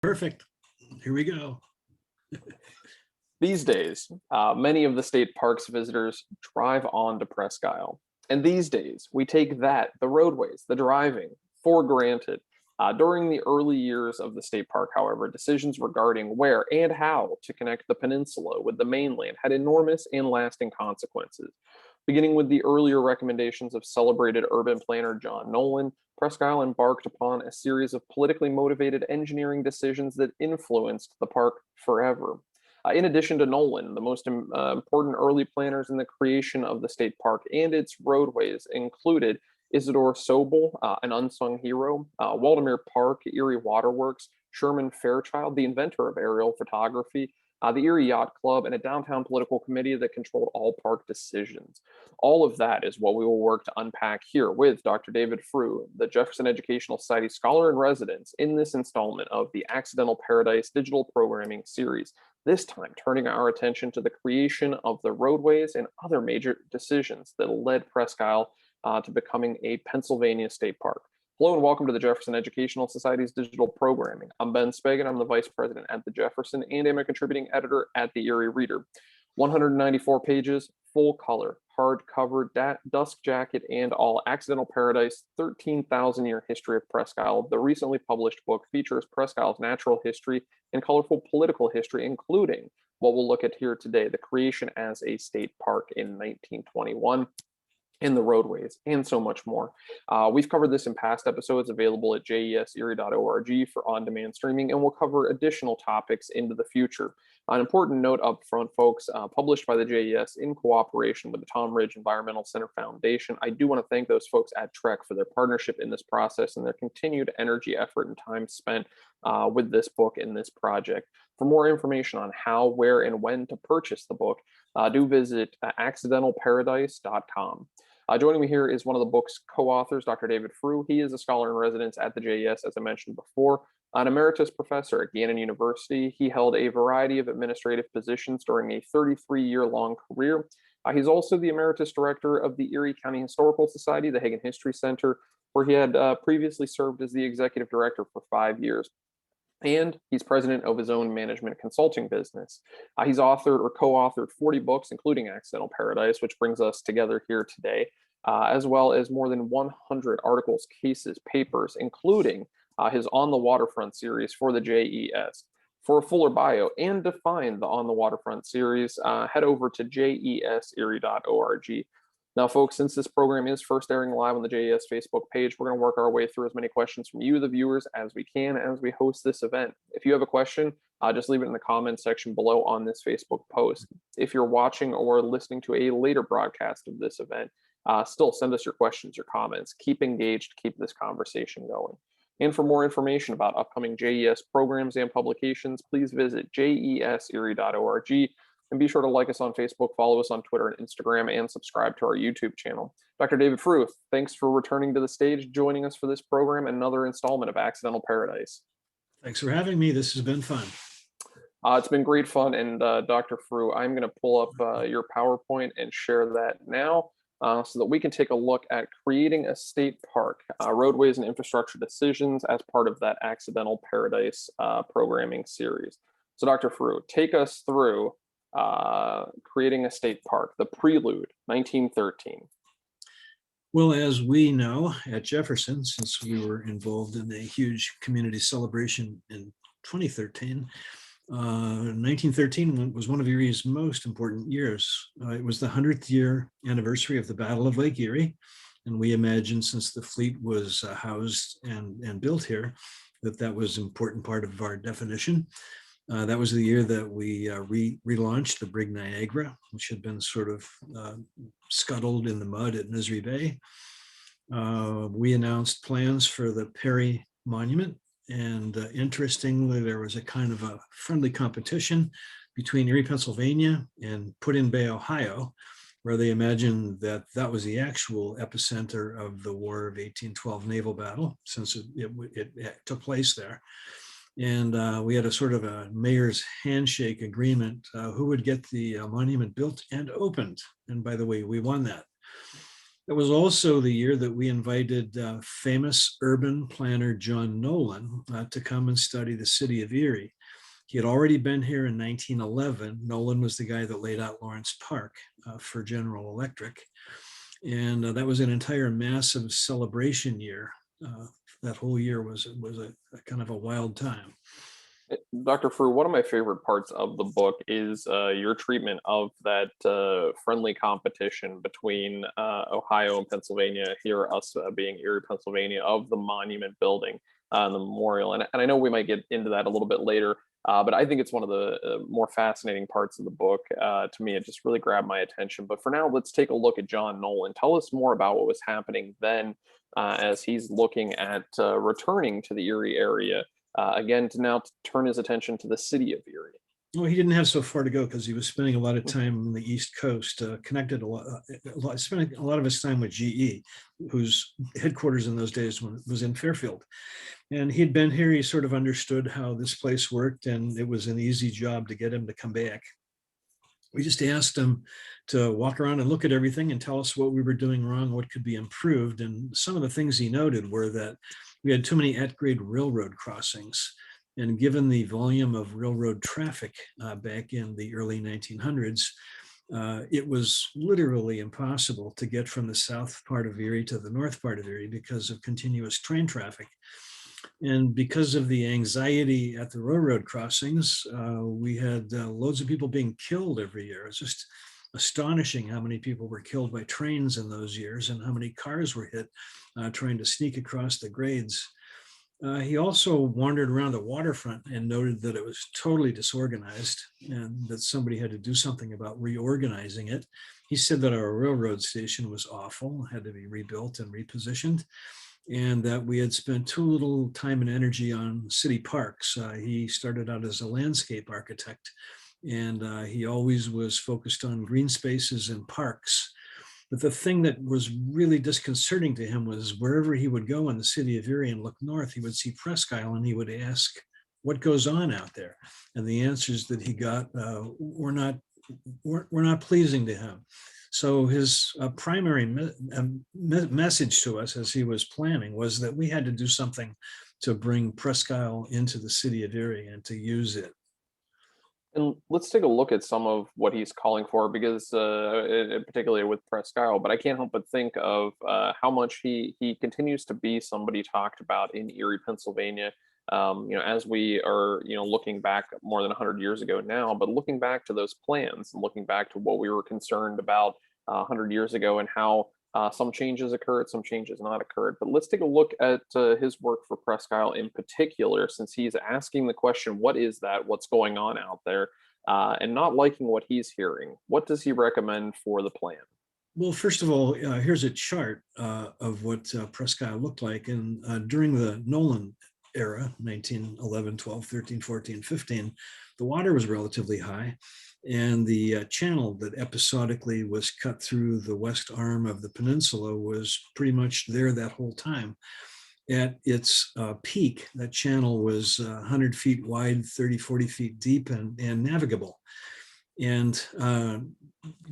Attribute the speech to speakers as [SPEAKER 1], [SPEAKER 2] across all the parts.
[SPEAKER 1] Perfect. Here we go.
[SPEAKER 2] These days, many of the state park's visitors drive on to Presque Isle. And these days, we take that, the roadways, the driving, for granted. During the early years of the state park, however, decisions regarding where and how to connect the peninsula with the mainland had enormous and lasting consequences. Beginning with the earlier recommendations of celebrated urban planner John Nolan, Presque Isle embarked upon a series of politically motivated engineering decisions that influenced the park forever. In addition to Nolan, the most important early planners in the creation of the state park and its roadways included Isadore Sobel, an unsung hero, Waldameer Park, Erie Waterworks, Sherman Fairchild, the inventor of aerial photography, the Erie Yacht Club, and a downtown political committee that controlled all park decisions. All of that is what we will work to unpack here with Dr. David Frew, the Jefferson Educational Society Scholar in Residence, in this installment of the Accidental Paradise Digital Programming Series. This time, turning our attention to the creation of the roadways and other major decisions that led Presque Isle to becoming a Pennsylvania state park. Hello and welcome to the Jefferson Educational Society's Digital Programming. I'm Ben Spagan. I'm the Vice President at the Jefferson and I'm a contributing editor at the Erie Reader. 194 pages, full color, hardcover, dust jacket, and all. Accidental Paradise, 13,000-year history of Presque Isle. The recently published book features Presque Isle's natural history and colorful political history, including what we'll look at here today, the creation as a state park in 1921. In the roadways, and so much more. We've covered this in past episodes available at jeserie.org for on-demand streaming, and we'll cover additional topics into the future. An important note up front, folks, published by the JES in cooperation with the Tom Ridge Environmental Center Foundation. I do want to thank those folks at Trek for their partnership in this process and their continued energy, effort, and time spent with this book and this project. For more information on how, where, and when to purchase the book, do visit accidentalparadise.com. Joining me here is one of the book's co-authors, Dr. David Frew. He is a scholar in residence at the JES, as I mentioned before, an emeritus professor at Gannon University. He held a variety of administrative positions during a 33-year-long career. He's also the emeritus director of the Erie County Historical Society, the Hagen History Center, where he had previously served as the executive director for 5 years. And he's president of his own management consulting business. He's authored or co-authored 40 books, including Accidental Paradise, which brings us together here today, as well as more than 100 articles, cases, papers, including his On the Waterfront series for the JES. For a fuller bio and to find the On the Waterfront series, head over to jeserie.org. Now, folks, since this program is first airing live on the JES Facebook page, we're going to work our way through as many questions from you, the viewers, as we can as we host this event. If you have a question, just leave it in the comments section below on this Facebook post. If you're watching or listening to a later broadcast of this event, still send us your questions, your comments. Keep engaged, keep this conversation going. And for more information about upcoming JES programs and publications, please visit jeserie.org. And be sure to like us on Facebook, follow us on Twitter and Instagram, and subscribe to our YouTube channel. Dr. David Frew, thanks for returning to the stage, joining us for this program, and another installment of Accidental Paradise.
[SPEAKER 1] Thanks for having me. This has been fun.
[SPEAKER 2] It's been great fun. And Dr. Frew, I'm going to pull up your PowerPoint and share that now so that we can take a look at creating a state park, roadways and infrastructure decisions as part of that Accidental Paradise programming series. So Dr. Frew, take us through creating a state park, the Prelude, 1913.
[SPEAKER 1] Well, as we know at Jefferson, since we were involved in a huge community celebration in 2013, 1913 was one of Erie's most important years. It was the 100th year anniversary of the Battle of Lake Erie. And we imagined, since the fleet was housed and built here, that was an important part of our definition. That was the year that we relaunched the Brig Niagara, which had been sort of scuttled in the mud at Misery Bay. We announced plans for the Perry Monument. And interestingly, there was a kind of a friendly competition between Erie, Pennsylvania and Put-in-Bay, Ohio, where they imagined that that was the actual epicenter of the War of 1812 naval battle, since it took place there. And we had a sort of a mayor's handshake agreement who would get the monument built and opened. And by the way, we won that. It was also the year that we invited famous urban planner John Nolan to come and study the city of Erie. He had already been here in 1911. Nolan was the guy that laid out Lawrence Park for General Electric. And that was an entire massive celebration year. That whole year was a kind of a wild time.
[SPEAKER 2] Dr. Frew, one of my favorite parts of the book is your treatment of that friendly competition between Ohio and Pennsylvania, here us being Erie, Pennsylvania, of the monument building and the memorial. And I know we might get into that a little bit later, but I think it's one of the more fascinating parts of the book. To me, it just really grabbed my attention. But for now, let's take a look at John Nolan. Tell us more about what was happening then as he's looking at returning to the Erie area. Again, to now turn his attention to the city of Erie.
[SPEAKER 1] Well, he didn't have so far to go because he was spending a lot of time on the East Coast, connected spending a lot of his time with GE, whose headquarters in those days was in Fairfield. And he'd been here, he sort of understood how this place worked, and it was an easy job to get him to come back. We just asked him to walk around and look at everything and tell us what we were doing wrong, what could be improved. And some of the things he noted were that we had too many at-grade railroad crossings. And given the volume of railroad traffic back in the early 1900s, it was literally impossible to get from the south part of Erie to the north part of Erie because of continuous train traffic. And because of the anxiety at the railroad crossings, we had loads of people being killed every year. It's just astonishing how many people were killed by trains in those years and how many cars were hit trying to sneak across the grades. He also wandered around the waterfront and noted that it was totally disorganized and that somebody had to do something about reorganizing it. He said that our railroad station was awful, had to be rebuilt and repositioned, and that we had spent too little time and energy on city parks. He started out as a landscape architect, and he always was focused on green spaces and parks. But the thing that was really disconcerting to him was wherever he would go in the city of Erie and look north, he would see Presque Isle and he would ask, what goes on out there? And the answers that he got were not pleasing to him. So his primary message to us as he was planning was that we had to do something to bring Presque Isle into the city of Erie and to use it.
[SPEAKER 2] And let's take a look at some of what he's calling for, because particularly with Presque Isle, but I can't help but think of how much he continues to be somebody talked about in Erie, Pennsylvania. As we are, looking back more than 100 years ago now, but looking back to those plans and looking back to what we were concerned about 100 years ago and how some changes occurred, some changes not occurred. But let's take a look at his work for Presque Isle in particular, since he's asking the question, what is that? What's going on out there? And not liking what he's hearing. What does he recommend for the plan?
[SPEAKER 1] Well, first of all, here's a chart of what Presque Isle looked like. And during the Nolan era, 1911, 12, 13, 14, 15, the water was relatively high. And the channel that episodically was cut through the west arm of the peninsula was pretty much there that whole time. At its peak, that channel was 100 feet wide, 30, 40 feet deep, and navigable. And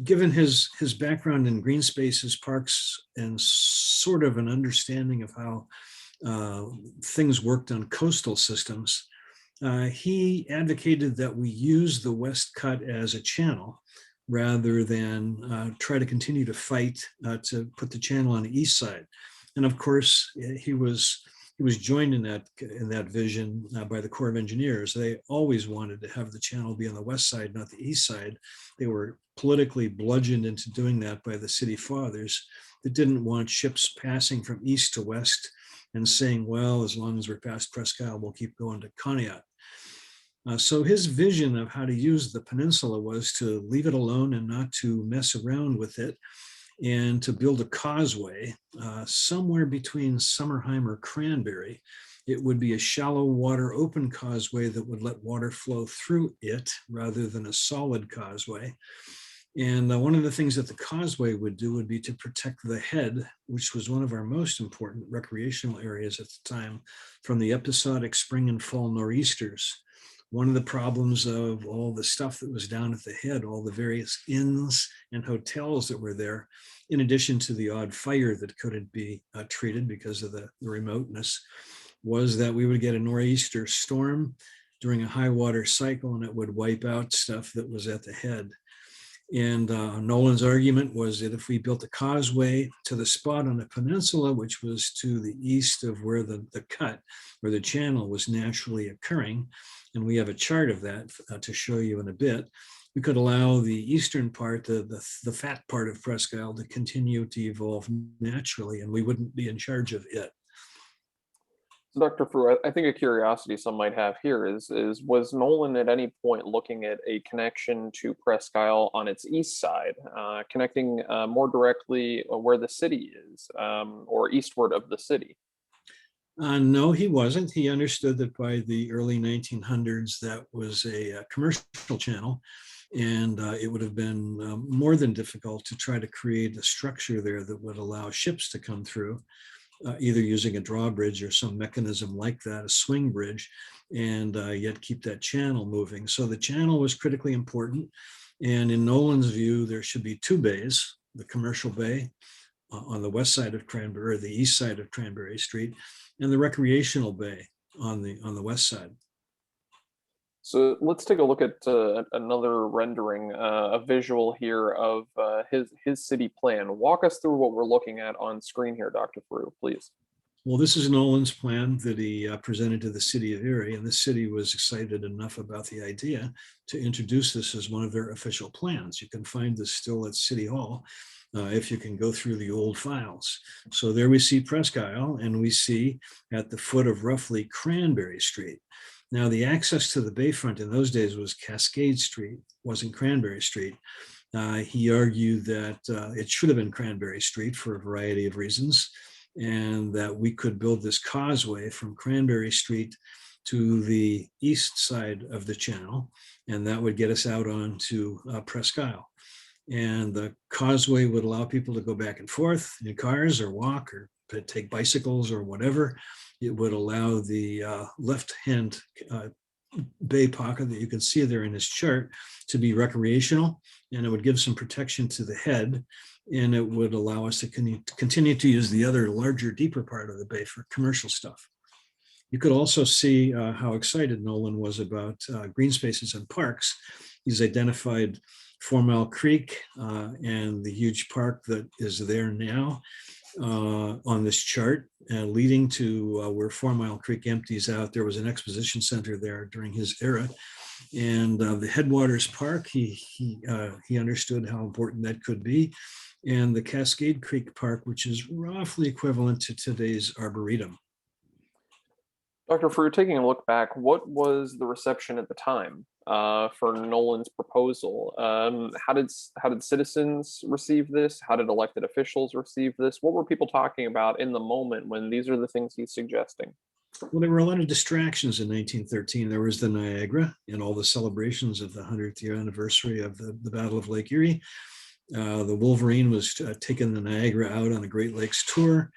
[SPEAKER 1] given his background in green spaces, parks, and sort of an understanding of how things worked on coastal systems, he advocated that we use the west cut as a channel rather than try to continue to fight to put the channel on the east side. And of course, he was joined in that vision by the Corps of Engineers. They always wanted to have the channel be on the west side, not the east side. They were politically bludgeoned into doing that by the city fathers that didn't want ships passing from east to west and saying, well, as long as we're past Presque Isle, we'll keep going to Conneaut. So his vision of how to use the peninsula was to leave it alone and not to mess around with it, and to build a causeway somewhere between Summerheim or Cranberry. It would be a shallow water open causeway that would let water flow through it rather than a solid causeway. And one of the things that the causeway would do would be to protect the head, which was one of our most important recreational areas at the time, from the episodic spring and fall nor'easters. one of the problems of all the stuff that was down at the head, all the various inns and hotels that were there, in addition to the odd fire that couldn't be treated because of the remoteness, was that we would get a nor'easter storm during a high water cycle, and it would wipe out stuff that was at the head. And Nolan's argument was that if we built a causeway to the spot on the peninsula, which was to the east of where the cut, where the channel was naturally occurring, and we have a chart of that to show you in a bit, we could allow the eastern part, the fat part of Presque Isle, to continue to evolve naturally, and we wouldn't be in charge of it.
[SPEAKER 2] So, Dr. Frew, I think a curiosity some might have here is was Nolan at any point looking at a connection to Presque Isle on its east side, connecting more directly where the city is, or eastward of the city?
[SPEAKER 1] No, he wasn't. He understood that by the early 1900s, that was a commercial channel, and it would have been more than difficult to try to create a structure there that would allow ships to come through, either using a drawbridge or some mechanism like that, a swing bridge, and yet keep that channel moving. So the channel was critically important. And in Nolan's view, there should be two bays, the commercial bay on the west side of Cranberry, or the east side of Cranberry Street, and the recreational bay on the west side.
[SPEAKER 2] So let's take a look at another rendering, a visual here of his city plan. Walk us through what we're looking at on screen here, Dr. Frew, please.
[SPEAKER 1] Well, this is Nolan's plan that he presented to the City of Erie, and the city was excited enough about the idea to introduce this as one of their official plans. You can find this still at City Hall if you can go through the old files. So there we see Presque Isle, and we see at the foot of roughly Cranberry Street. Now, the access to the bayfront in those days was Cascade Street, wasn't Cranberry Street. He argued that it should have been Cranberry Street for a variety of reasons, and that we could build this causeway from Cranberry Street to the east side of the channel, and that would get us out onto Presque Isle. And the causeway would allow people to go back and forth in cars or walk or take bicycles or whatever. It would allow the left-hand bay pocket that you can see there in this chart to be recreational, and it would give some protection to the head, and it would allow us to continue to use the other larger, deeper part of the bay for commercial stuff. You could also see how excited Nolan was about green spaces and parks. He's identified 4 Mile Creek and the huge park that is there now on this chart, leading to where 4 Mile Creek empties out. There was an exposition center there during his era. And the Headwaters Park, he understood how important that could be. And the Cascade Creek Park, which is roughly equivalent to today's Arboretum.
[SPEAKER 2] Dr. Frew, taking a look back, what was the reception at the time for Nolan's proposal? How did citizens receive this? How did elected officials receive this? What were people talking about in the moment when these are the things he's suggesting?
[SPEAKER 1] Well, there were a lot of distractions in 1913. There was the Niagara and all the celebrations of the 100th year anniversary of the Battle of Lake Erie. The Wolverine was taking the Niagara out on a Great Lakes tour.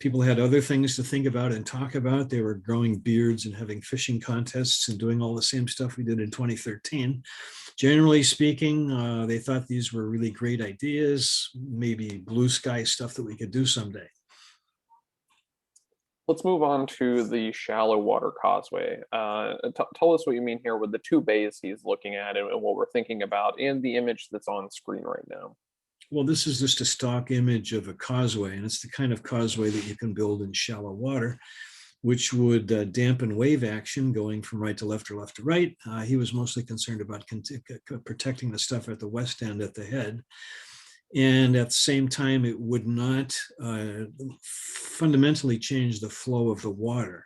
[SPEAKER 1] People had other things to think about and talk about. They were growing beards and having fishing contests and doing all the same stuff we did in 2013. Generally speaking, they thought these were really great ideas, maybe blue sky stuff that we could do someday.
[SPEAKER 2] Let's move on to the shallow water causeway. Tell us what you mean here with the two bays he's looking at and what we're thinking about, and the image that's on screen right now.
[SPEAKER 1] Well, this is just a stock image of a causeway, and it's the kind of causeway that you can build in shallow water, which would dampen wave action going from right to left or left to right. He was mostly concerned about protecting the stuff at the west end at the head. And at the same time, it would not fundamentally change the flow of the water.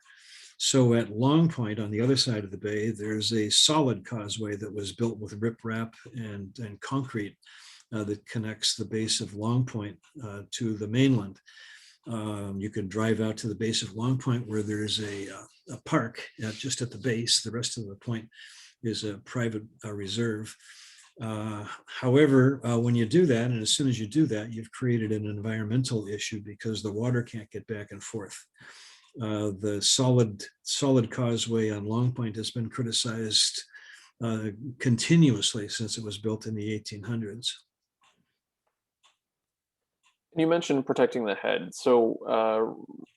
[SPEAKER 1] So at Long Point, on the other side of the bay, there's a solid causeway that was built with riprap and concrete that connects the base of Long Point to the mainland. You can drive out to the base of Long Point, where there's a park just at the base. The rest of the point is a private reserve. However, when you do that, and as soon as you do that, you've created an environmental issue because the water can't get back and forth. The solid causeway on Long Point has been criticized continuously since it was built in the 1800s.
[SPEAKER 2] You mentioned protecting the head.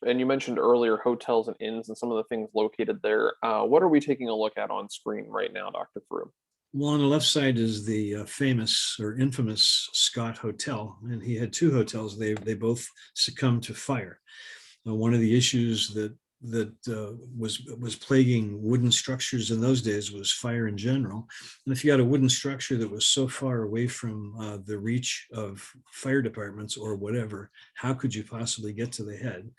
[SPEAKER 2] And you mentioned earlier hotels and inns and some of the things located there. What are we taking a look at on screen right now, Dr. Frew?
[SPEAKER 1] Well, on the left side is the famous or infamous Scott Hotel, and he had two hotels. They both succumbed to fire. One of the issues that was plaguing wooden structures in those days was fire in general. And if you had a wooden structure that was so far away from the reach of fire departments or whatever, how could you possibly get to the head?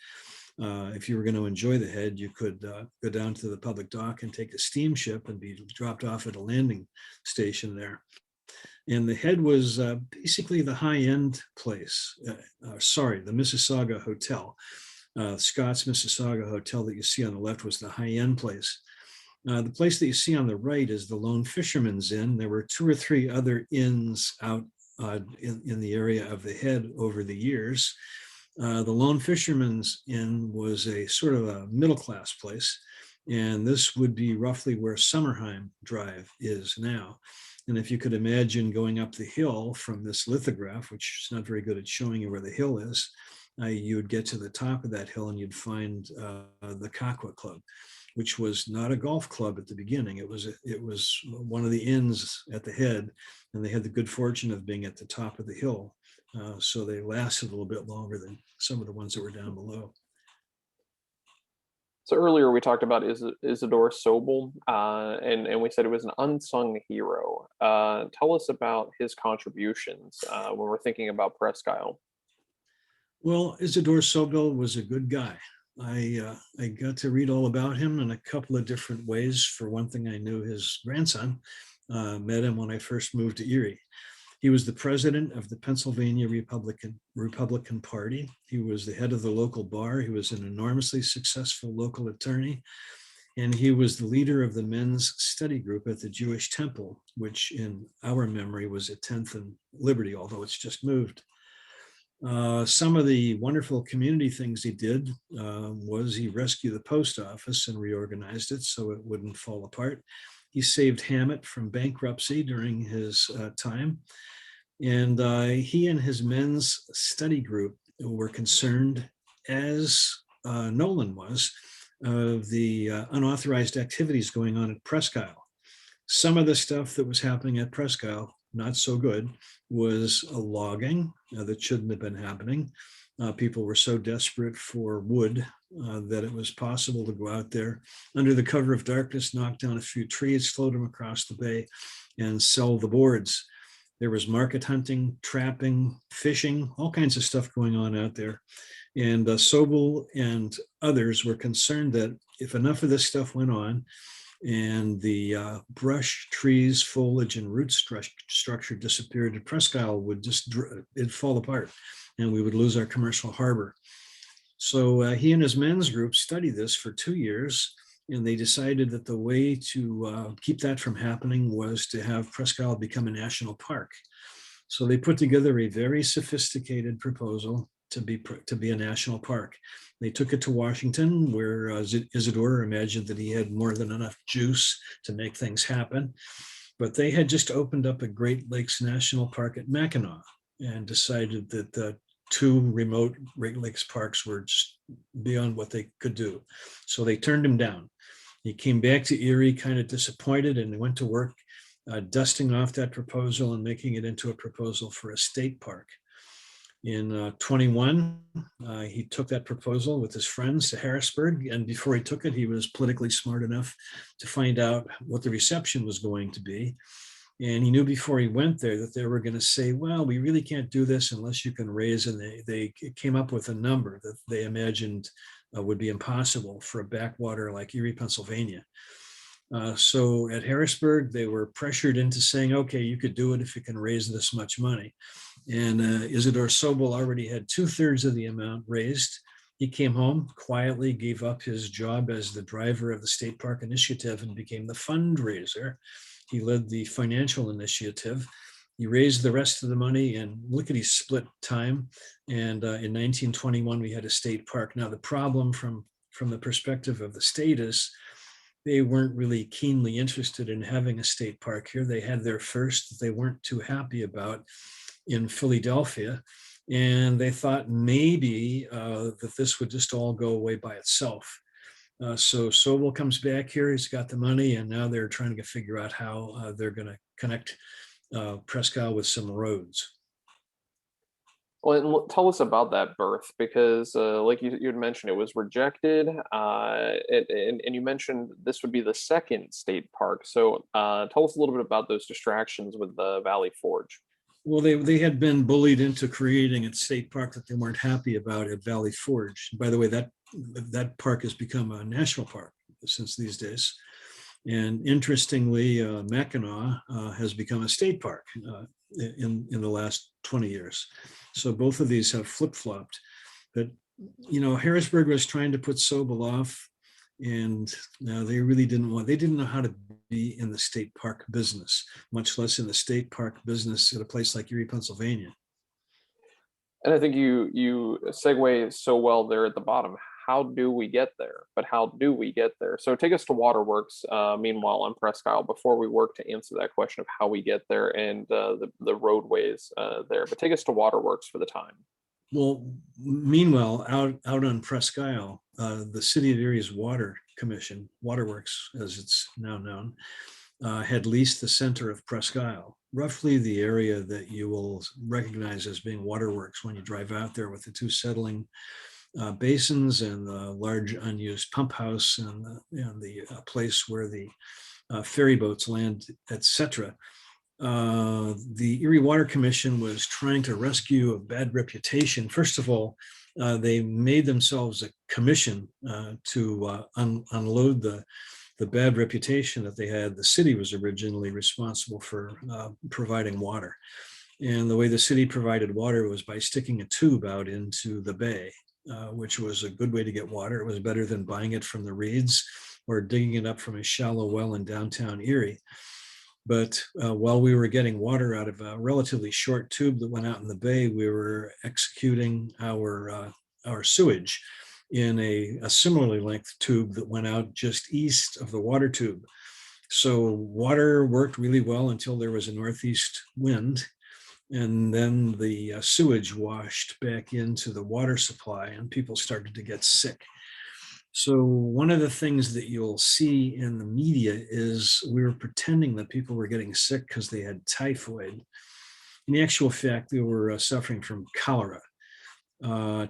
[SPEAKER 1] If you were going to enjoy the head, you could go down to the public dock and take a steamship and be dropped off at a landing station there. And the head was basically the high-end place. The Mississauga Hotel. Scott's Mississauga Hotel that you see on the left was the high-end place. The place that you see on the right is the Lone Fisherman's Inn. There were 2 or 3 other inns out in the area of the head over the years. The Lone Fisherman's Inn was a sort of a middle-class place, and this would be roughly where Summerheim Drive is now. And if you could imagine going up the hill from this lithograph, which is not very good at showing you where the hill is, you would get to the top of that hill and you'd find the Kakwa Club, which was not a golf club at the beginning. It was one of the inns at the head, and they had the good fortune of being at the top of the hill. So they lasted a little bit longer than some of the ones that were down below.
[SPEAKER 2] So earlier we talked about Isadore Sobel, and we said it was an unsung hero. Tell us about his contributions when we're thinking about Presque Isle.
[SPEAKER 1] Well, Isadore Sobel was a good guy. I got to read all about him in a couple of different ways. For one thing, I knew his grandson, met him when I first moved to Erie. He was the president of the Pennsylvania Republican Party. He was the head of the local bar. He was an enormously successful local attorney. And he was the leader of the men's study group at the Jewish Temple, which in our memory was at 10th and Liberty, although it's just moved. Some of the wonderful community things he did was he rescued the post office and reorganized it so it wouldn't fall apart. He saved Hammett from bankruptcy during his time. And he and his men's study group were concerned, as Nolan was, of the unauthorized activities going on at Presque Isle. Some of the stuff that was happening at Presque Isle, not so good, was a logging that shouldn't have been happening. People were so desperate for wood that it was possible to go out there under the cover of darkness, knock down a few trees, float them across the bay, and sell the boards. There was market hunting, trapping, fishing, all kinds of stuff going on out there. And Sobel and others were concerned that if enough of this stuff went on, and the brush, trees, foliage, and root structure disappeared, and Presque Isle would it'd fall apart, and we would lose our commercial harbor. So he and his men's group studied this for 2 years, and they decided that the way to keep that from happening was to have Presque Isle become a national park. So they put together a very sophisticated proposal to be a national park. They took it to Washington, where Isadore imagined that he had more than enough juice to make things happen. But they had just opened up a Great Lakes National Park at Mackinac and decided that the 2 remote Great Lakes parks were just beyond what they could do. So they turned him down. He came back to Erie kind of disappointed, and went to work dusting off that proposal and making it into a proposal for a state park. In 21, he took that proposal with his friends to Harrisburg, and before he took it, he was politically smart enough to find out what the reception was going to be. And he knew before he went there that they were going to say, well, we really can't do this unless you can raise, and they came up with a number that they imagined would be impossible for a backwater like Erie, Pennsylvania. So at Harrisburg, they were pressured into saying, okay, you could do it if you can raise this much money. And Isadore Sobel already had 2/3 of the amount raised. He came home quietly, gave up his job as the driver of the State Park Initiative and became the fundraiser. He led the financial initiative. He raised the rest of the money and lickety split time. And in 1921, we had a state park. Now, the problem from from the perspective of the state is they weren't really keenly interested in having a state park here. They had their first that they weren't too happy about in Philadelphia. And they thought maybe that this would just all go away by itself. So Sobel comes back here, he's got the money, and now they're trying to figure out how they're going to connect Presque Isle with some roads.
[SPEAKER 2] Well, and tell us about that birth, because like you had mentioned, it was rejected, and you mentioned this would be the second state park. So tell us a little bit about those distractions with the Valley Forge.
[SPEAKER 1] Well, they had been bullied into creating a state park that they weren't happy about at Valley Forge. By the way, that park has become a national park since these days. And interestingly, Mackinac has become a state park in the last 20 years. So both of these have flip-flopped. But, Harrisburg was trying to put Sobel off, and they really they didn't know how to be in the state park business, much less in the state park business at a place like Erie, Pennsylvania.
[SPEAKER 2] And I think you segue so well there at the bottom. How do we get there? But how do we get there? So take us to Waterworks, meanwhile, on Presque Isle, before we work to answer that question of how we get there and the roadways there. But take us to Waterworks for the time.
[SPEAKER 1] Well, meanwhile, out on Presque Isle, the City of Erie's Water Commission, Waterworks as it's now known, had leased the center of Presque Isle, roughly the area that you will recognize as being Waterworks when you drive out there, with the two settling basins and the large unused pump house and the place where the ferry boats land, etc. The Erie Water Commission was trying to rescue a bad reputation. First of all, they made themselves a commission to unload the bad reputation that they had. The city was originally responsible for providing water. And the way the city provided water was by sticking a tube out into the bay, which was a good way to get water. It was better than buying it from the reeds or digging it up from a shallow well in downtown Erie. But while we were getting water out of a relatively short tube that went out in the bay, we were executing our sewage in a similarly length tube that went out just east of the water tube. So water worked really well until there was a northeast wind. And then the sewage washed back into the water supply and people started to get sick. So one of the things that you'll see in the media is we were pretending that people were getting sick because they had typhoid. In actual fact, they were suffering from cholera.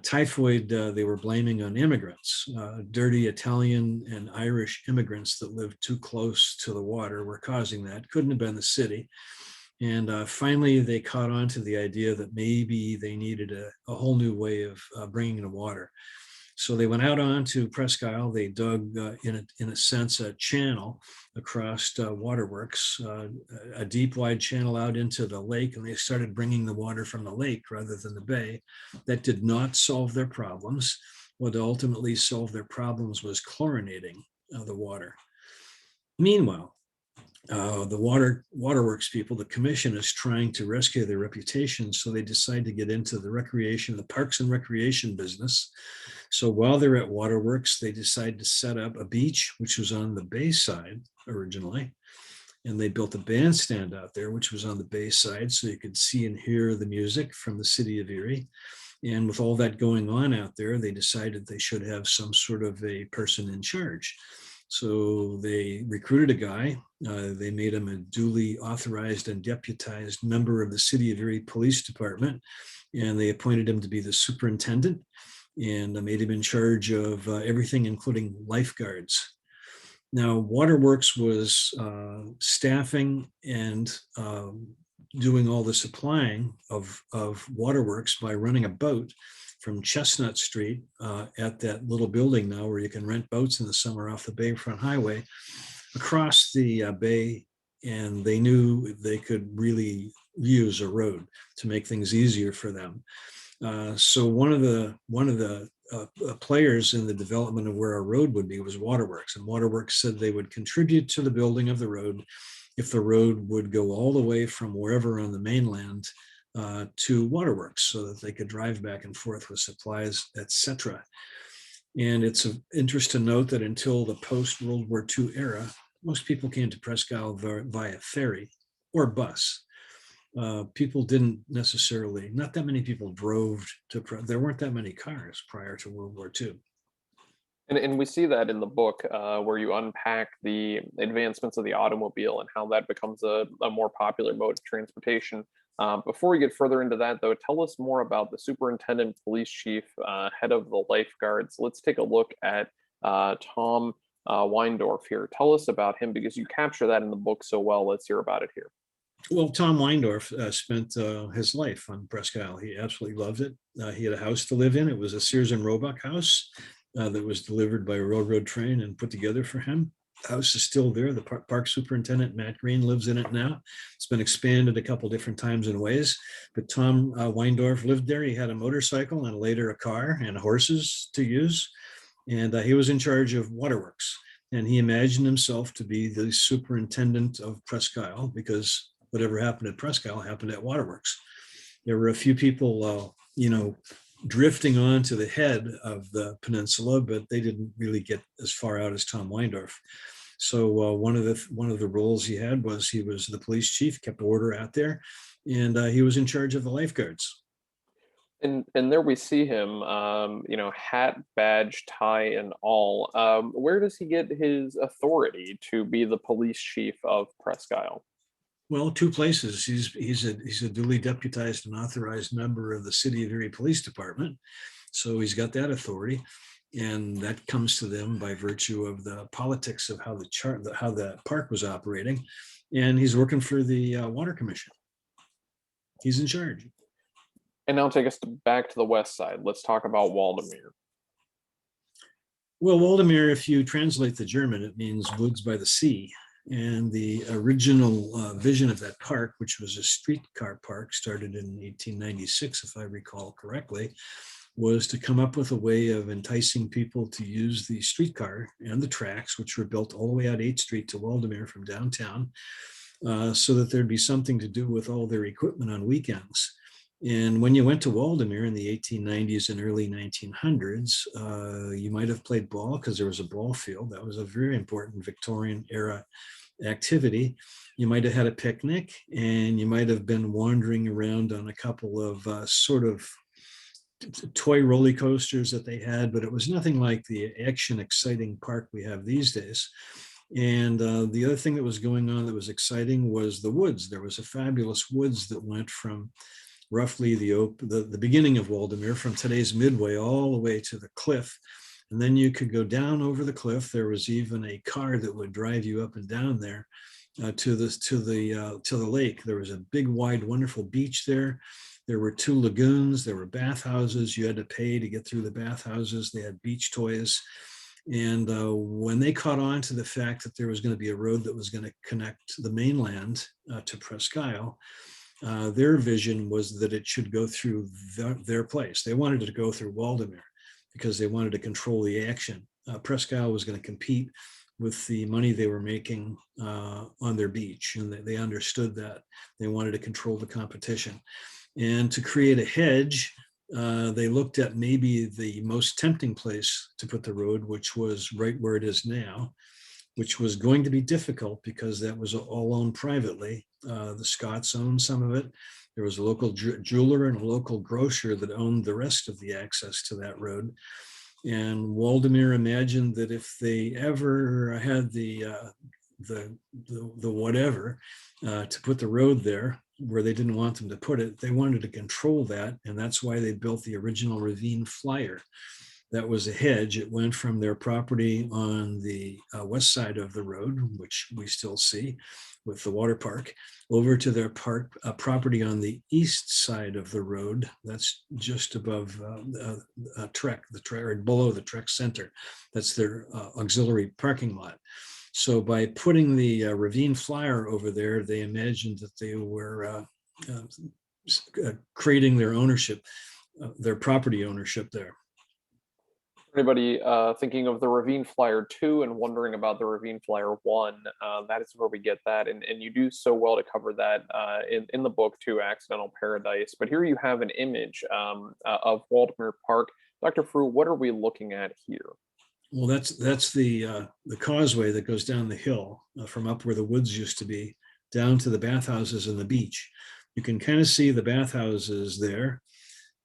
[SPEAKER 1] Typhoid, they were blaming on immigrants. Dirty Italian and Irish immigrants that lived too close to the water were causing that. Couldn't have been the city. And finally, they caught on to the idea that maybe they needed a whole new way of bringing the water. So they went out onto Presque Isle. They dug, in a sense, a channel across Waterworks, a deep, wide channel out into the lake, and they started bringing the water from the lake rather than the bay. That did not solve their problems. What ultimately solved their problems was chlorinating the water. Meanwhile, the Waterworks people, the commission, is trying to rescue their reputation, so they decide to get into the parks and recreation business. So while they're at Waterworks, they decide to set up a beach, which was on the bay side originally, and they built a bandstand out there, which was on the bay side, so you could see and hear the music from the City of Erie. And with all that going on out there, they decided they should have some sort of a person in charge. So they recruited a guy. They made him a duly authorized and deputized member of the City of Erie Police Department, and they appointed him to be the superintendent and made him in charge of everything, including lifeguards. Now, Waterworks was staffing and doing all the supplying of Waterworks by running a boat from Chestnut Street at that little building now where you can rent boats in the summer off the Bayfront Highway across the bay. And they knew they could really use a road to make things easier for them. So one of the players in the development of where a road would be was Waterworks. And Waterworks said they would contribute to the building of the road if the road would go all the way from wherever on the mainland to Waterworks so that they could drive back and forth with supplies, etc. And it's of interest to note that until the post-World War II era, most people came to Presque Isle via ferry or bus. People didn't necessarily, not that many people drove to, there weren't that many cars prior to World War II.
[SPEAKER 2] And we see that in the book where you unpack the advancements of the automobile and how that becomes a more popular mode of transportation. Before we get further into that, though, tell us more about the superintendent, police chief, head of the lifeguards. Let's take a look at Tom Weindorf here. Tell us about him because you capture that in the book so well. Let's hear about it here.
[SPEAKER 1] Well, Tom Weindorf spent his life on Presque Isle. He absolutely loved it. He had a house to live in. It was a Sears and Roebuck house that was delivered by a railroad train and put together for him. The house is still there. The park superintendent, Matt Green, lives in it now. It's been expanded a couple different times and ways, but Tom Weindorf lived there. He had a motorcycle and later a car and horses to use. And he was in charge of waterworks. And he imagined himself to be the superintendent of Presque Isle because whatever happened at Presque Isle happened at waterworks. There were a few people, drifting on to the head of the peninsula, but they didn't really get as far out as Tom Weindorf. So one of the roles he had was he was the police chief, kept order out there, and he was in charge of the lifeguards.
[SPEAKER 2] And there we see him, hat, badge, tie, and all. Where does he get his authority to be the police chief of Presque Isle?
[SPEAKER 1] Well, two places. He's a duly deputized and authorized member of the City of Erie Police Department, so he's got that authority, and that comes to them by virtue of the politics of how the park was operating, and he's working for the Water Commission. He's in charge.
[SPEAKER 2] And now take us back to the west side. Let's talk about Waldameer.
[SPEAKER 1] Well, Waldameer, if you translate the German, it means woods by the sea. And the original vision of that park, which was a streetcar park, started in 1896, if I recall correctly, was to come up with a way of enticing people to use the streetcar and the tracks, which were built all the way out 8th Street to Waldameer from downtown, so that there'd be something to do with all their equipment on weekends. And when you went to Waldameer in the 1890s and early 1900s, you might have played ball because there was a ball field. That was a very important Victorian era activity. You might have had a picnic, and you might have been wandering around on a couple of sort of toy roller coasters that they had, but it was nothing like the action exciting park we have these days. And the other thing that was going on that was exciting was the woods. There was a fabulous woods that went from roughly the beginning of Waldameer, from today's Midway all the way to the cliff. And then you could go down over the cliff. There was even a car that would drive you up and down there to the lake. There was a big, wide, wonderful beach there. There were 2 lagoons. There were bathhouses. You had to pay to get through the bathhouses. They had beach toys. And when they caught on to the fact that there was going to be a road that was going to connect the mainland to Presque Isle, their vision was that it should go through their place. They wanted it to go through Waldameer because they wanted to control the action. Presque Isle was going to compete with the money they were making on their beach, and they understood that. They wanted to control the competition. And to create a hedge, they looked at maybe the most tempting place to put the road, which was right where it is now, which was going to be difficult because that was all owned privately. The Scots owned some of it. There was a local jeweler and a local grocer that owned the rest of the access to that road. And Waldameer imagined that if they ever had the whatever to put the road there where they didn't want them to put it, they wanted to control that. And that's why they built the original ravine flyer. That was a hedge. It went from their property on the west side of the road, which we still see with the water park, over to their property on the east side of the road. That's just above Trek, or below the Trek Center. That's their auxiliary parking lot. So by putting the ravine flyer over there, they imagined that they were creating their ownership, their property ownership there.
[SPEAKER 2] Anybody thinking of the Ravine Flyer 2 and wondering about the Ravine Flyer 1, that is where we get that. And you do so well to cover that in the book too, Accidental Paradise. But here you have an image of Waldameer Park Dr. Frew, what are we looking at here?
[SPEAKER 1] Well, that's the causeway that goes down the hill from up where the woods used to be down to the bathhouses and the beach. You can kind of see the bathhouses there.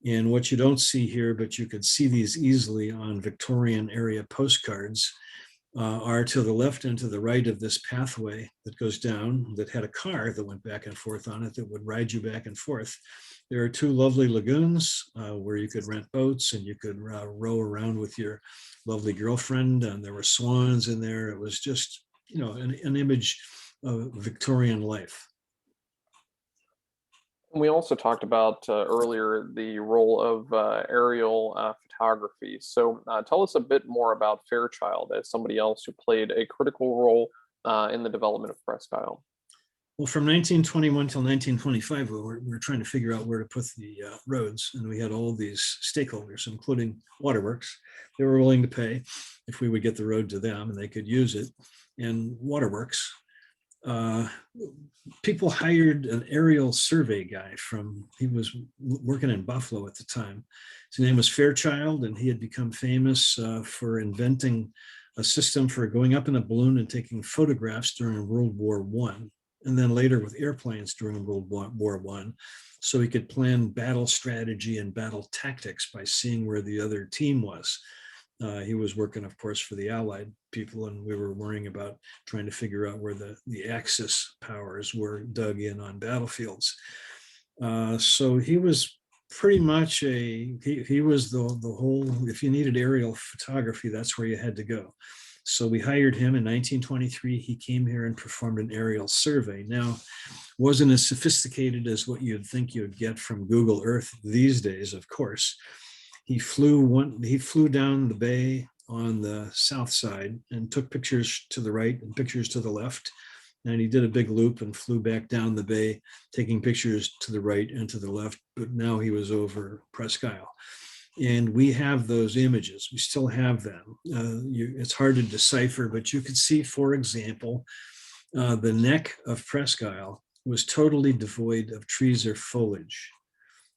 [SPEAKER 1] And what you don't see here, but you could see these easily on Victorian area postcards, are to the left and to the right of this pathway that goes down that had a car that went back and forth on it that would ride you back and forth. There are two lovely lagoons where you could rent boats and you could row around with your lovely girlfriend. And there were swans in there. It was just, an image of Victorian life.
[SPEAKER 2] We also talked about earlier the role of aerial photography. So tell us a bit more about Fairchild as somebody else who played a critical role in the development of Presque Isle.
[SPEAKER 1] Well, from 1921 till 1925, we were trying to figure out where to put the roads, and we had all these stakeholders, including Waterworks. They were willing to pay if we would get the road to them, and they could use it. And Waterworks, people hired an aerial survey guy he was working in Buffalo at the time. His name was Fairchild, and he had become famous for inventing a system for going up in a balloon and taking photographs during World War I, and then later with airplanes during World War I, so he could plan battle strategy and battle tactics by seeing where the other team was. He was working, of course, for the Allied people, and we were worrying about trying to figure out where the Axis powers were dug in on battlefields. So he was pretty much he was the whole, if you needed aerial photography, that's where you had to go. So we hired him in 1923. He came here and performed an aerial survey. Now, wasn't as sophisticated as what you'd think you'd get from Google Earth these days, of course. He flew down the bay on the south side and took pictures to the right and pictures to the left. And he did a big loop and flew back down the bay, taking pictures to the right and to the left. But now he was over Presque Isle. And we have those images. We still have them. It's hard to decipher, but you could see, for example, the neck of Presque Isle was totally devoid of trees or foliage.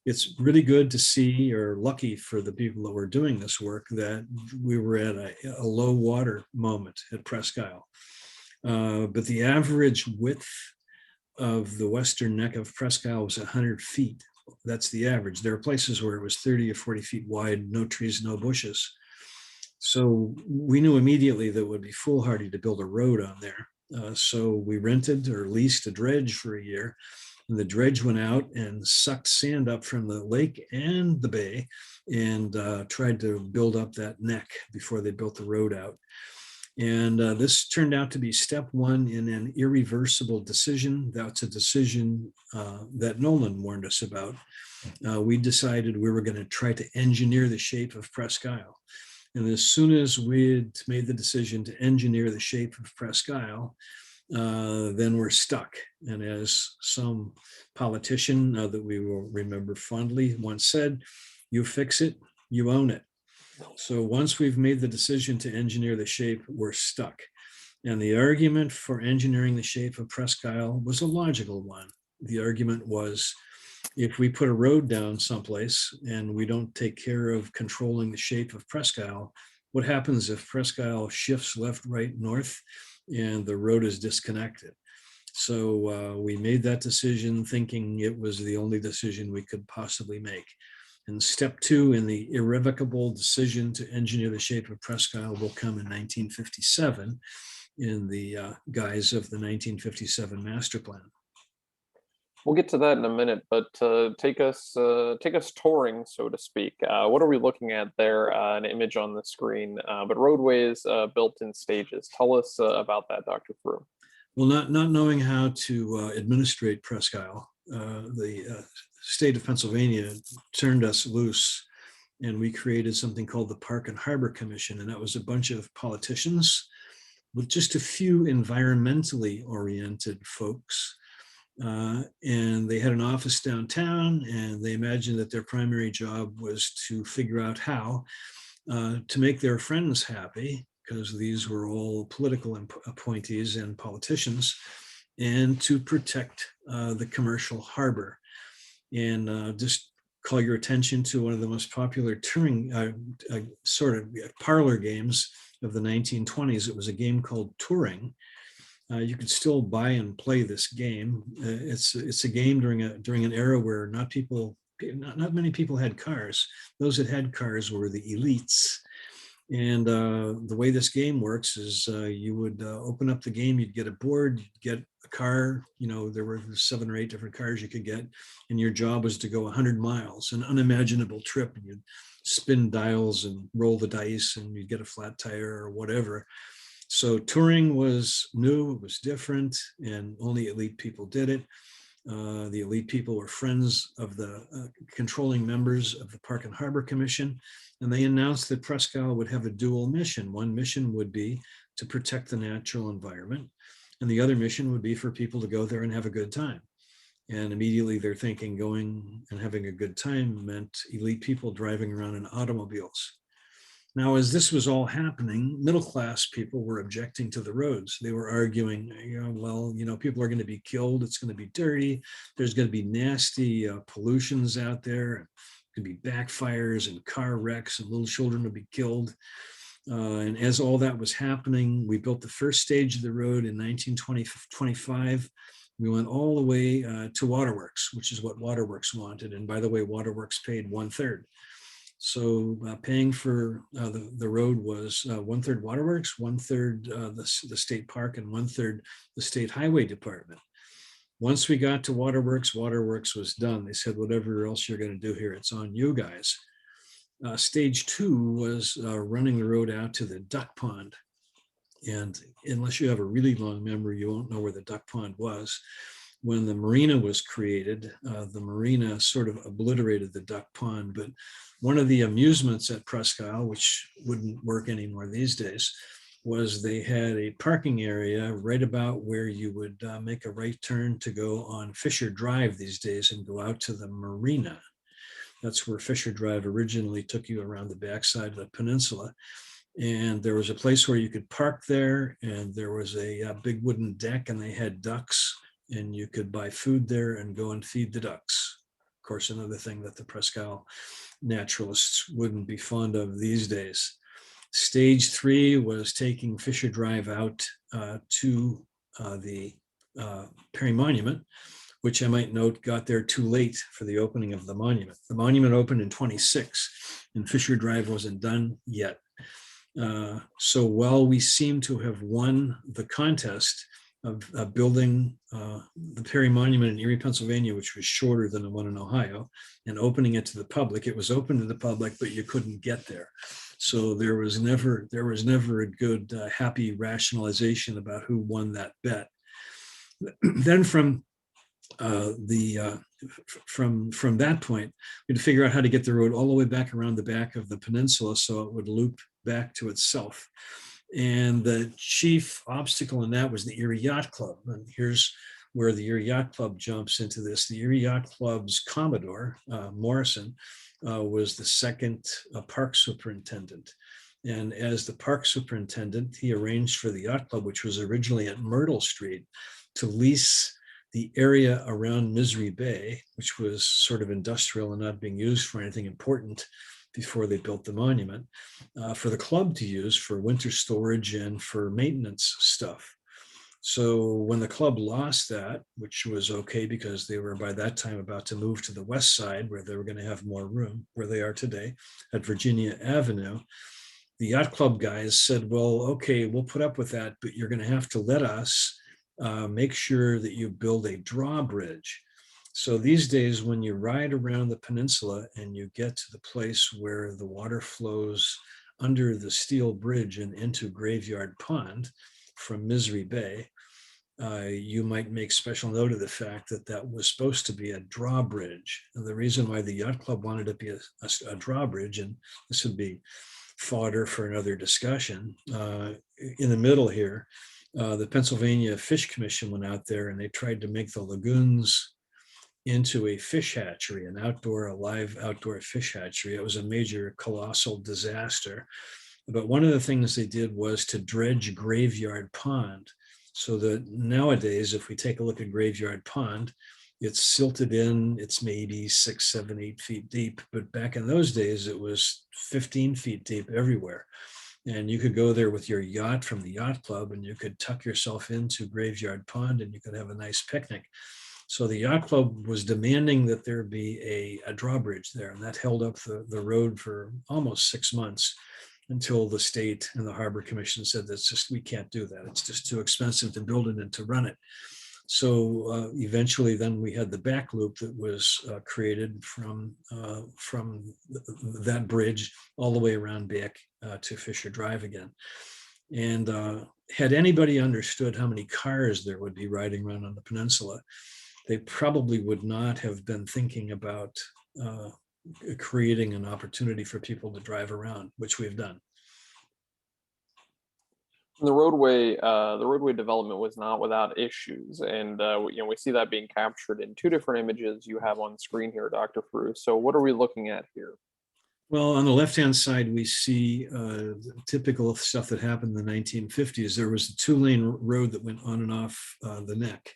[SPEAKER 1] It's really good to see, or lucky for the people that were doing this work, that we were at a low water moment at Presque Isle. But the average width of the western neck of Presque Isle was 100 feet. That's the average. There are places where it was 30 or 40 feet wide, no trees, no bushes. So we knew immediately that it would be foolhardy to build a road on there. So we rented or leased a dredge for a year. And the dredge went out and sucked sand up from the lake and the bay and tried to build up that neck before they built the road out. And this turned out to be step one in an irreversible decision. That's a decision that Nolan warned us about. We decided we were going to try to engineer the shape of Presque Isle. And as soon as we'd made the decision to engineer the shape of Presque Isle, then we're stuck. And as some politician that we will remember fondly once said, you fix it, you own it. So once we've made the decision to engineer the shape, we're stuck. And the argument for engineering the shape of Presque Isle was a logical one. The argument was, if we put a road down someplace and we don't take care of controlling the shape of Presque Isle, what happens if Presque Isle shifts left, right, north, and the road is disconnected? So we made that decision thinking it was the only decision we could possibly make. And step two in the irrevocable decision to engineer the shape of Presque Isle will come in 1957 in the guise of the 1957 master plan.
[SPEAKER 2] We'll get to that in a minute, but take us touring, so to speak. What are we looking at there? An image on the screen, but Roadways built in stages. Tell us about that, Dr. Frew.
[SPEAKER 1] Well, not knowing how to administrate Presque Isle, the state of Pennsylvania turned us loose, and we created something called the Park and Harbor Commission, and that was a bunch of politicians with just a few environmentally oriented folks. And they had an office downtown, and they imagined that their primary job was to figure out how to make their friends happy, because these were all political appointees and politicians, and to protect the commercial harbor. And just call your attention to one of the most popular touring sort of parlor games of the 1920s. It was a game called Touring. You could still buy and play this game. It's a game during an era where not many people had cars. Those that had cars were the elites. And the way this game works is you would open up the game, you'd get a board, you'd get a car, there were 7 or 8 different cars you could get, and your job was to go 100 miles, an unimaginable trip. And you'd spin dials and roll the dice, and you'd get a flat tire or whatever. So touring was new, it was different, and only elite people did it. The elite people were friends of the controlling members of the Park and Harbor Commission, and they announced that Presque Isle would have a dual mission. One mission would be to protect the natural environment, and the other mission would be for people to go there and have a good time. And immediately they're thinking going and having a good time meant elite people driving around in automobiles. Now, as this was all happening, middle-class people were objecting to the roads. They were arguing, people are going to be killed. It's going to be dirty. There's going to be nasty pollutions out there. It could be backfires and car wrecks, and little children will be killed. And as all that was happening, we built the first stage of the road in 1925. We went all the way to Waterworks, which is what Waterworks wanted. And by the way, Waterworks paid 1/3. So paying for the road was 1/3 Waterworks, 1/3 the state park, and 1/3 the state highway department. Once we got to Waterworks, Waterworks was done. They said, whatever else you're going to do here, it's on you guys. Stage 2 was running the road out to the duck pond. And unless you have a really long memory, you won't know where the duck pond was. When the marina was created, the marina sort of obliterated the duck pond. But one of the amusements at Presque Isle, which wouldn't work anymore these days, was they had a parking area right about where you would make a right turn to go on Fisher Drive these days and go out to the marina. That's where Fisher Drive originally took you around the backside of the peninsula. And there was a place where you could park there, and there was a big wooden deck, and they had ducks, and you could buy food there and go and feed the ducks. Of course, another thing that the Presque Isle naturalists wouldn't be fond of these days. Stage 3 was taking Fisher Drive out to the Perry Monument, which I might note got there too late for the opening of the monument. The monument opened in 26, and Fisher Drive wasn't done yet. So while we seem to have won the contest of building the Perry Monument in Erie, Pennsylvania, which was shorter than the one in Ohio, and opening it to the public, it was open to the public, but you couldn't get there. So there was never a good, happy rationalization about who won that bet. Then from that point, we had to figure out how to get the road all the way back around the back of the peninsula so it would loop back to itself. And the chief obstacle in that was the Erie Yacht Club. And here's where the Erie Yacht Club jumps into this. The Erie Yacht Club's Commodore, Morrison, was the second park superintendent. And as the park superintendent, he arranged for the yacht club, which was originally at Myrtle Street, to lease the area around Misery Bay, which was sort of industrial and not being used for anything important before they built the monument, for the club to use for winter storage and for maintenance stuff. So when the club lost that, which was okay because they were by that time about to move to the west side where they were going to have more room, where they are today at Virginia Avenue, the yacht club guys said, well, okay, we'll put up with that, but you're going to have to let us make sure that you build a drawbridge. So these days, when you ride around the peninsula and you get to the place where the water flows under the steel bridge and into Graveyard Pond from Misery Bay, you might make special note of the fact that that was supposed to be a drawbridge. And the reason why the yacht club wanted it to be a drawbridge, and this would be fodder for another discussion, in the middle here, the Pennsylvania Fish Commission went out there and they tried to make the lagoons into a fish hatchery, a live outdoor fish hatchery. It was a major, colossal disaster. But one of the things they did was to dredge Graveyard Pond, so that nowadays, if we take a look at Graveyard Pond, It's silted in, it's maybe 6, 7, 8 feet deep. But back in those days, it was 15 feet deep everywhere. And you could go there with your yacht from the yacht club, and you could tuck yourself into Graveyard Pond, and you could have a nice picnic. So the yacht club was demanding that there be a drawbridge there, and that held up the road for almost 6 months until the state and the Harbor Commission said that's just, we can't do that. It's just too expensive to build it and to run it. So eventually, then we had the back loop that was created from that bridge all the way around back to Fisher Drive again. And had anybody understood how many cars there would be riding around on the peninsula, they probably would not have been thinking about creating an opportunity for people to drive around, which we've done.
[SPEAKER 2] The roadway development was not without issues, and we see that being captured in two different images you have on screen here, Dr. Frew. So what are we looking at here?
[SPEAKER 1] Well, on the left-hand side, we see typical stuff that happened in the 1950s. There was a 2-lane road that went on and off the neck,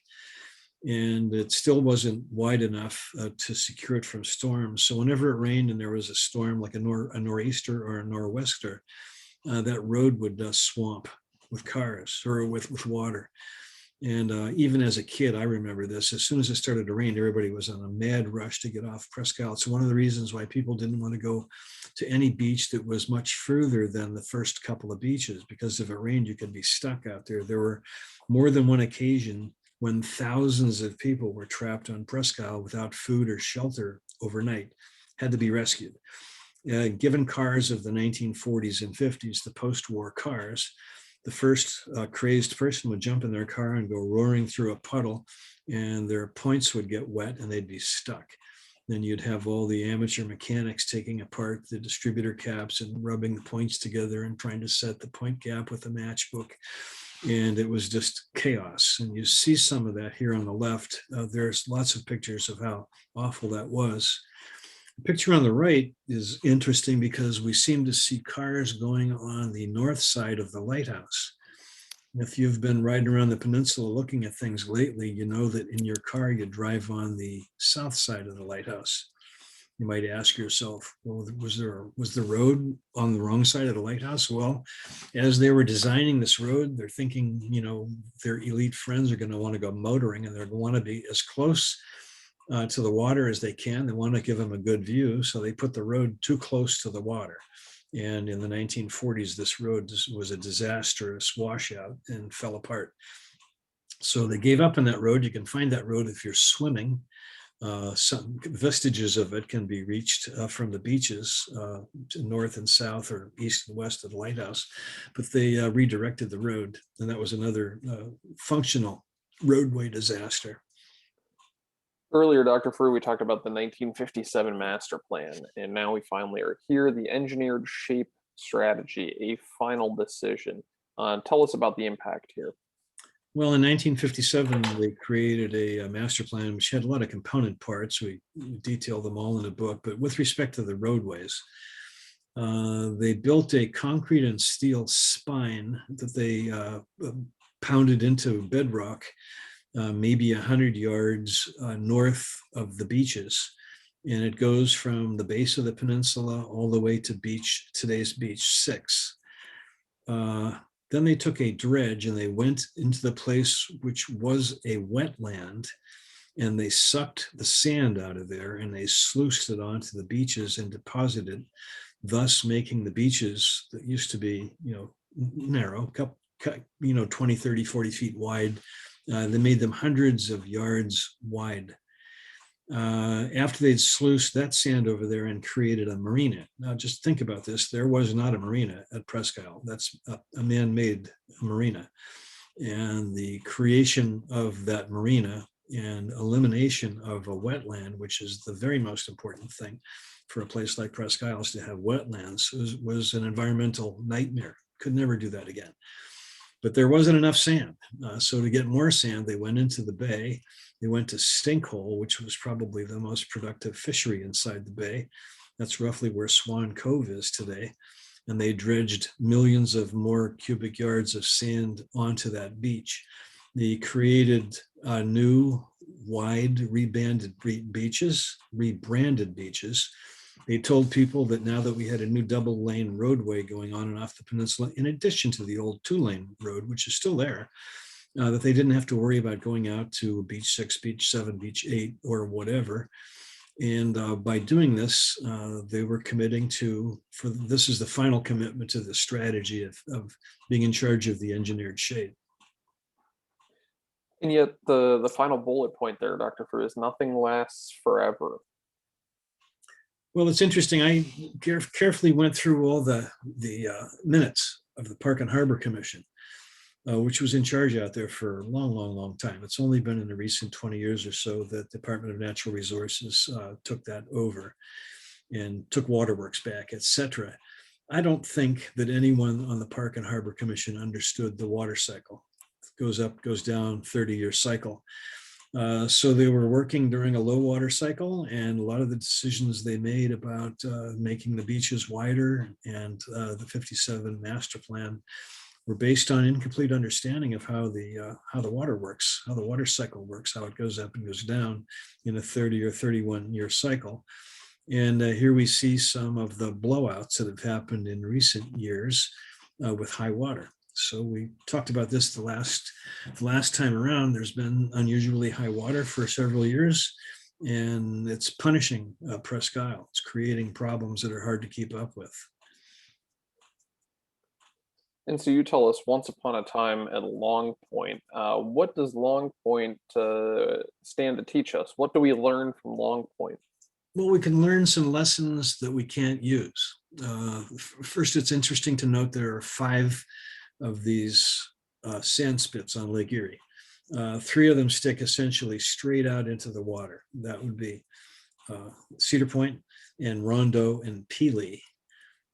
[SPEAKER 1] and it still wasn't wide enough to secure it from storms. So whenever it rained and there was a storm, like a nor'easter or a nor'wester, that road would swamp with cars or with water. And even as a kid, I remember this. As soon as it started to rain, everybody was on a mad rush to get off Presque Isle. It's one of the reasons why people didn't want to go to any beach that was much further than the first couple of beaches, because if it rained, you could be stuck out there. There were more than one occasion when thousands of people were trapped on Presque Isle without food or shelter overnight, had to be rescued. Given cars of the 1940s and 50s, the post-war cars, the first crazed person would jump in their car and go roaring through a puddle, and their points would get wet and they'd be stuck. Then you'd have all the amateur mechanics taking apart the distributor caps and rubbing the points together and trying to set the point gap with a matchbook. And it was just chaos. And you see some of that here on the left. There's lots of pictures of how awful that was. The picture on the right is interesting because we seem to see cars going on the north side of the lighthouse. If you've been riding around the peninsula looking at things lately, you know that in your car you drive on the south side of the lighthouse. You might ask yourself, well, was the road on the wrong side of the lighthouse? Well, as they were designing this road, they're thinking, their elite friends are going to want to go motoring, and they're going to want to be as close to the water as they can. They want to give them a good view, so they put the road too close to the water. And in the 1940s, this road was a disastrous washout and fell apart. So they gave up on that road. You can find that road if you're swimming. Some vestiges of it can be reached from the beaches to north and south or east and west of the lighthouse, but they redirected the road, and that was another functional roadway disaster.
[SPEAKER 2] Earlier, Dr. Frew, we talked about the 1957 master plan, and now we finally are here, the engineered shape strategy, a final decision. Tell us about the impact here.
[SPEAKER 1] Well, in 1957, they created a master plan which had a lot of component parts. We detail them all in the book, but with respect to the roadways, they built a concrete and steel spine that they pounded into bedrock maybe 100 yards north of the beaches. And it goes from the base of the peninsula all the way to today's beach 6. Then they took a dredge and they went into the place which was a wetland, and they sucked the sand out of there and they sluiced it onto the beaches and deposited, thus making the beaches that used to be, narrow, 20, 30, 40 feet wide. They made them hundreds of yards wide. After they'd sluiced that sand over there and created a marina. Now, just think about this. There was not a marina at Presque Isle. That's a man-made marina. And the creation of that marina and elimination of a wetland, which is the very most important thing for a place like Presque Isle, is to have wetlands, was an environmental nightmare. Could never do that again. But there wasn't enough sand. So to get more sand, they went into the bay. They went to Stinkhole, which was probably the most productive fishery inside the bay. That's roughly where Swan Cove is today. And they dredged millions of more cubic yards of sand onto that beach. They created new wide rebranded beaches. They told people that now that we had a new double lane roadway going on and off the peninsula, in addition to the old 2-lane road, which is still there, that they didn't have to worry about going out to beach 6, beach 7, beach 8, or whatever. And by doing this, they were committing to, this is the final commitment to the strategy of being in charge of the engineered shade.
[SPEAKER 2] And yet the final bullet point there, Dr. Frew, is nothing lasts forever.
[SPEAKER 1] Well, it's interesting. I carefully went through all the minutes of the Park and Harbor Commission, which was in charge out there for a long time. It's only been in the recent 20 years or so that the Department of Natural Resources took that over and took waterworks back, etc. I don't think that anyone on the Park and Harbor Commission understood the water cycle. It goes up, goes down, 30-year cycle. So they were working during a low water cycle, and a lot of the decisions they made about making the beaches wider and the 57 master plan were based on incomplete understanding of how the water works, how the water cycle works, how it goes up and goes down in a 30 or 31-year cycle. And here we see some of the blowouts that have happened in recent years with high water. So we talked about this the last time around. There's been unusually high water for several years, and it's punishing Presque Isle. It's creating problems that are hard to keep up with.
[SPEAKER 2] And so you tell us, once upon a time at Long Point, what does Long Point stand to teach us? What do we learn from Long Point?
[SPEAKER 1] Well, we can learn some lessons that we can't use. First, it's interesting to note there are 5 of these sand spits on Lake Erie. 3 of them stick essentially straight out into the water. That would be Cedar Point and Rondo and Pelee.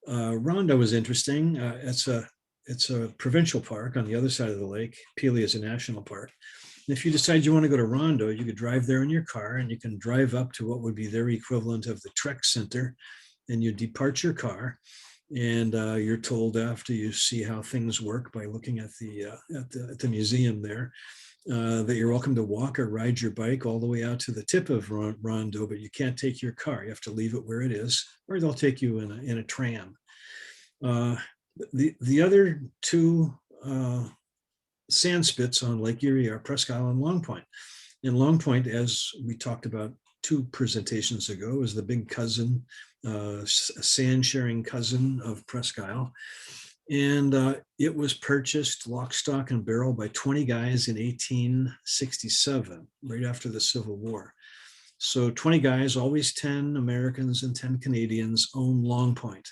[SPEAKER 1] Rondo is interesting. It's a provincial park on the other side of the lake. Pelee is a national park. And if you decide you want to go to Rondo, you could drive there in your car, and you can drive up to what would be their equivalent of the Trek Center, and you depart your car. And you're told, after you see how things work by looking at the museum there, that you're welcome to walk or ride your bike all the way out to the tip of Rondo, but you can't take your car. You have to leave it where it is, or they'll take you in a tram. The other 2 sand spits on Lake Erie are Presque Isle and Long Point. And Long Point, as we talked about 2 presentations ago, is the big cousin, sand sharing cousin of Presque Isle. And it was purchased lock, stock, and barrel by 20 guys in 1867, right after the Civil War. So 20 guys, always 10 Americans and 10 Canadians, own Long Point.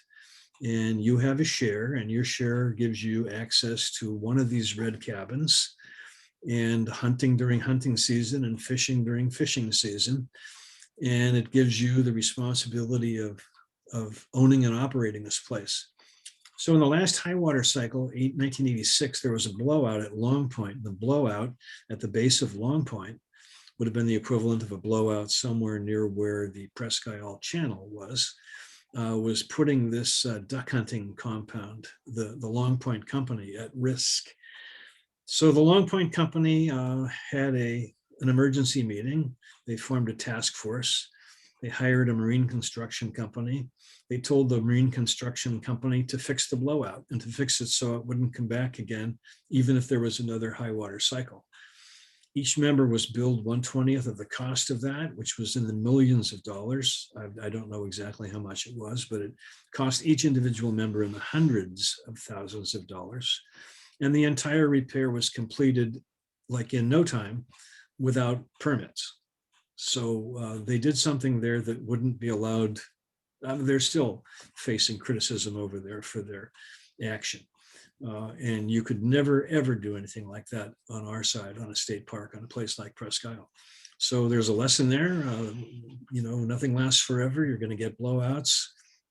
[SPEAKER 1] And you have a share, and your share gives you access to one of these red cabins, and hunting during hunting season and fishing during fishing season. And it gives you the responsibility of owning and operating this place. So in the last high water cycle, 1986, there was a blowout at Long Point. The blowout at the base of Long Point would have been the equivalent of a blowout somewhere near where the Presque Isle Channel was putting this duck hunting compound, the Long Point Company, at risk. So the Long Point Company had an emergency meeting. They formed a task force. They hired a marine construction company. They told the marine construction company to fix the blowout and to fix it so it wouldn't come back again, even if there was another high water cycle. Each member was billed 1/20th of the cost of that, which was in the millions of dollars. I don't know exactly how much it was, but it cost each individual member in the hundreds of thousands of dollars. And the entire repair was completed like in no time without permits. So they did something there that wouldn't be allowed. They're still facing criticism over there for their action. And you could never, ever do anything like that on our side, on a state park, on a place like Presque Isle. So there's a lesson there. Nothing lasts forever. You're going to get blowouts.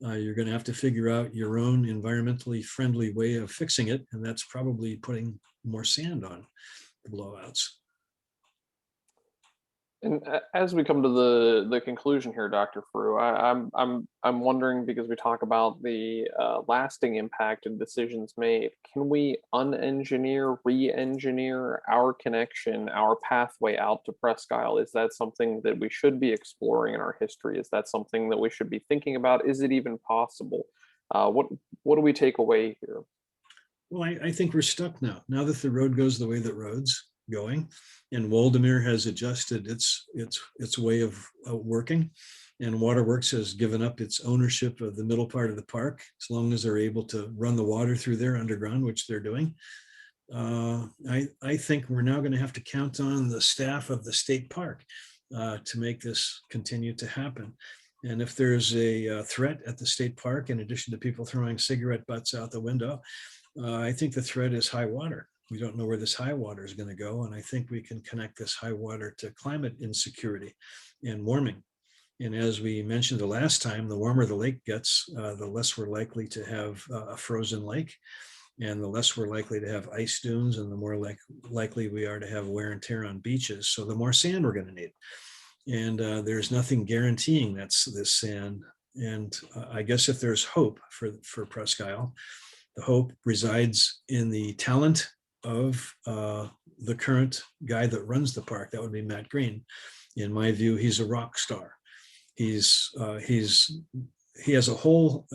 [SPEAKER 1] You're going to have to figure out your own environmentally friendly way of fixing it. And that's probably putting more sand on the blowouts.
[SPEAKER 2] And as we come to the conclusion here, Dr. Frew, I'm wondering, because we talk about the lasting impact of decisions made. Can we unengineer, re-engineer our connection, our pathway out to Presque Isle? Is that something that we should be exploring in our history? Is that something that we should be thinking about? Is it even possible? What do we take away here?
[SPEAKER 1] Well, I think we're stuck now. Now that the road goes the way that road's going, and Waldameer has adjusted its way of working, and Waterworks has given up its ownership of the middle part of the park, as long as they're able to run the water through there underground, which they're doing. I think we're now going to have to count on the staff of the state park to make this continue to happen. And if there's a threat at the state park, in addition to people throwing cigarette butts out the window, I think the threat is high water. We don't know where this high water is going to go. And I think we can connect this high water to climate insecurity and warming. And as we mentioned the last time, the warmer the lake gets, the less we're likely to have a frozen lake, and the less we're likely to have ice dunes, and the more likely we are to have wear and tear on beaches. So the more sand we're going to need. And there's nothing guaranteeing that's this sand. And I guess if there's hope for Presque Isle, the hope resides in the talent of the current guy that runs the park. That would be Matt Green. In my view, he's a rock star. He has a whole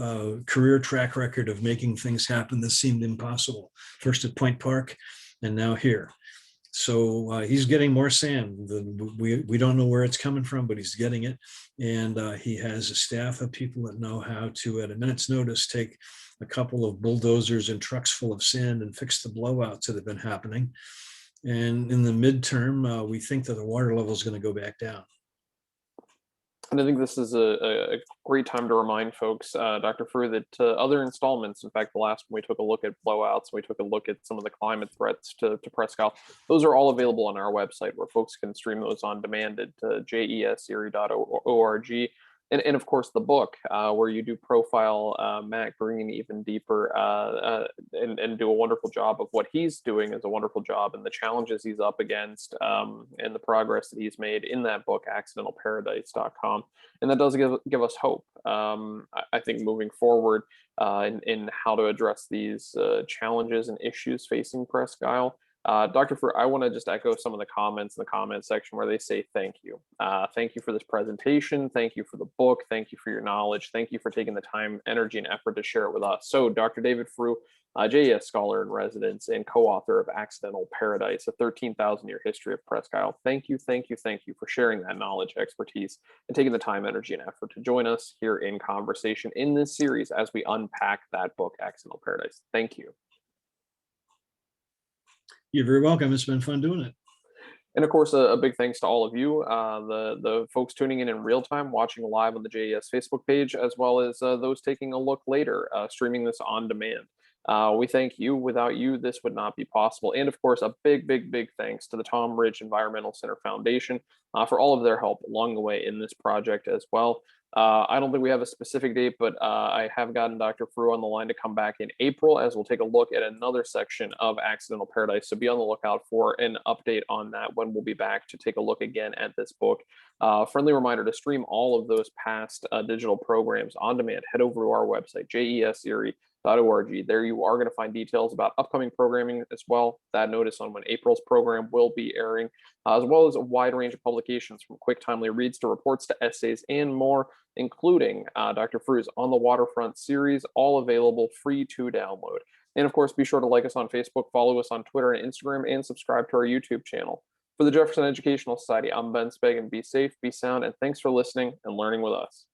[SPEAKER 1] career track record of making things happen that seemed impossible. First at Point Park, and now here. So he's getting more sand. We don't know where it's coming from, but he's getting it. And he has a staff of people that know how to, at a minute's notice, take a couple of bulldozers and trucks full of sand and fix the blowouts that have been happening. And in the midterm, we think that the water level is going to go back down.
[SPEAKER 2] And I think this is a great time to remind folks, Dr. Frew, that other installments, in fact, the last one we took a look at blowouts, we took a look at some of the climate threats to Presque Isle. Those are all available on our website, where folks can stream those on demand at jeserie.org. And of course, the book, where you do profile Matt Green even deeper, and do a wonderful job of what he's doing is a wonderful job, and the challenges he's up against, and the progress that he's made in that book, accidentalparadise.com. And that does give us hope, I think, moving forward in how to address these challenges and issues facing Presque Isle. Dr. Frew, I want to just echo some of the comments in the comment section where they say thank you. Thank you for this presentation. Thank you for the book. Thank you for your knowledge. Thank you for taking the time, energy, and effort to share it with us. So, Dr. David Frew, JES scholar in residence and co-author of Accidental Paradise, a 13,000-year history of Presque Isle. Thank you, thank you, thank you for sharing that knowledge, expertise, and taking the time, energy, and effort to join us here in conversation in this series as we unpack that book, Accidental Paradise. Thank you.
[SPEAKER 1] You're very welcome. It's been fun doing it.
[SPEAKER 2] And of course, a big thanks to all of you, the folks tuning in real time, watching live on the JES Facebook page, as well as those taking a look later, streaming this on demand. We thank you. Without you, this would not be possible. And of course, a big, big, big thanks to the Tom Ridge Environmental Center Foundation for all of their help along the way in this project as well. I don't think we have a specific date, but I have gotten Dr. Frew on the line to come back in April, as we'll take a look at another section of Accidental Paradise. So be on the lookout for an update on that when we'll be back to take a look again at this book. Friendly reminder to stream all of those past digital programs on demand. Head over to our website, jeserie.org. There you are going to find details about upcoming programming as well. That notice on when April's program will be airing, as well as a wide range of publications from quick, timely reads to reports to essays and more, including Dr. Frew's On the Waterfront series, all available free to download. And of course, be sure to like us on Facebook, follow us on Twitter and Instagram, and subscribe to our YouTube channel. For the Jefferson Educational Society, I'm Ben Spegg, and be safe, be sound, and thanks for listening and learning with us.